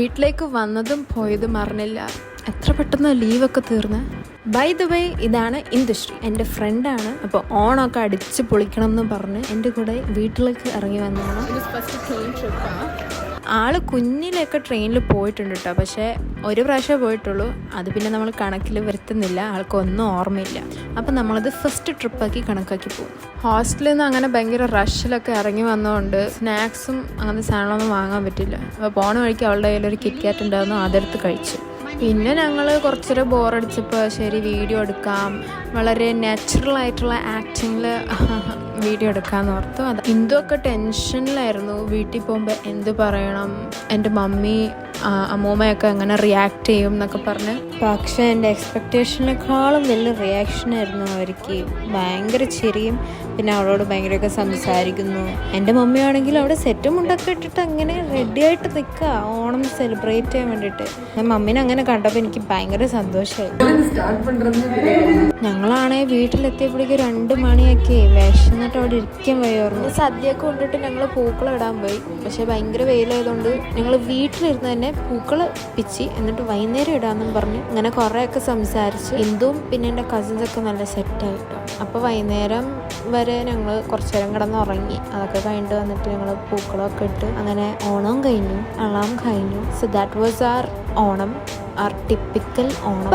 വീട്ടിലേക്ക് വന്നതും പോയതും അറിഞ്ഞില്ല. എത്ര പെട്ടെന്ന് ലീവൊക്കെ തീർന്ന്. ബൈ ദ വേ, ഇതാണ് ഇന്ദുശ്രീ, എൻ്റെ ഫ്രണ്ടാണ്. അപ്പോൾ ഓണമൊക്കെ അടിച്ച് പൊളിക്കണം എന്ന് പറഞ്ഞ് എൻ്റെ കൂടെ വീട്ടിലേക്ക് ഇറങ്ങി വന്നതാണ്. ആള് കുഞ്ഞിലൊക്കെ ട്രെയിനിൽ പോയിട്ടുണ്ട് കേട്ടോ, പക്ഷേ ഒരു പ്രാവശ്യമേ പോയിട്ടുള്ളൂ. അത് പിന്നെ നമ്മൾ കണക്കിൽ വരുത്തുന്നില്ല, ആൾക്കൊന്നും ഓർമ്മയില്ല. അപ്പം നമ്മളത് ഫസ്റ്റ് ട്രിപ്പാക്കി കണക്കാക്കി പോകും. ഹോസ്റ്റലിൽ നിന്ന് അങ്ങനെ ഭയങ്കര റഷിലൊക്കെ ഇറങ്ങി വന്നതുകൊണ്ട് സ്നാക്സും അങ്ങനത്തെ സാധനങ്ങളൊന്നും വാങ്ങാൻ പറ്റില്ല. അപ്പോൾ പോണ വഴിക്ക് അവളുടെ കയ്യിലൊരു കിറ്റ്കാറ്റ് ഉണ്ടായിരുന്നു, അതെടുത്ത് കഴിച്ചു. പിന്നെ ഞങ്ങൾ കുറച്ചേരം ബോറടിച്ചപ്പോൾ ശരി വീഡിയോ എടുക്കാം, വളരെ നാച്ചുറൽ ആയിട്ടുള്ള ആക്ടിങ്ങിൽ വീഡിയോ എടുക്കാമെന്ന് ഓർത്തു. അത് ഇന്ദുവൊക്കെ ടെൻഷനിലായിരുന്നു, വീട്ടിൽ പോകുമ്പോൾ എന്ത് പറയണം, എൻ്റെ മമ്മി അമ്മൂമ്മയൊക്കെ എങ്ങനെ റിയാക്ട് ചെയ്യും എന്നൊക്കെ പറഞ്ഞ്. പക്ഷേ എൻ്റെ എക്സ്പെക്റ്റേഷനേക്കാളും വലിയ റിയാക്ഷനായിരുന്നു അവർക്ക്. ഭയങ്കര ചിരിയും, പിന്നെ അവളോട് ഭയങ്കരമൊക്കെ സംസാരിക്കുന്നു. എൻ്റെ മമ്മിയാണെങ്കിൽ അവിടെ സെറ്റും മുണ്ടൊക്കെ ഇട്ടിട്ട് അങ്ങനെ റെഡി ആയിട്ട് നിൽക്കുക ഓണം സെലിബ്രേറ്റ് ചെയ്യാൻ വേണ്ടിയിട്ട്. ഞാൻ മമ്മീനെ അങ്ങനെ കണ്ടപ്പോൾ എനിക്ക് ഭയങ്കര സന്തോഷമായി. ഞങ്ങളാണെങ്കിൽ വീട്ടിലെത്തിയപ്പോഴേക്കും 2 മണിയൊക്കെ വിശന്നിട്ട് അവിടെ ഇരിക്കാൻ വയ്യായിരുന്നു. സദ്യയൊക്കെ കൊണ്ടിട്ട് ഞങ്ങൾ പൂക്കളം ഇടാൻ പോയി. പക്ഷേ ഭയങ്കര വെയിലായതുകൊണ്ട് ഞങ്ങൾ വീട്ടിലിരുന്ന് തന്നെ പൂക്കൾ പിച്ചി, എന്നിട്ട് വൈകുന്നേരം ഇടാമെന്നും പറഞ്ഞ് അങ്ങനെ കുറേയൊക്കെ സംസാരിച്ച്. ഇന്ദുവും പിന്നെ എൻ്റെ കസിൻസൊക്കെ നല്ല സെറ്റായിട്ടോ. അപ്പോൾ വൈകുന്നേരം വരെ ഞങ്ങൾ കുറച്ച് നേരം കിടന്നുറങ്ങി. അതൊക്കെ കഴിഞ്ഞിട്ട് വന്നിട്ട് ഞങ്ങൾ പൂക്കളമൊക്കെ ഇട്ട് അങ്ങനെ ഓണം കഴിഞ്ഞു, അളം കഴിഞ്ഞു. So that was our Onam, our typical Onam.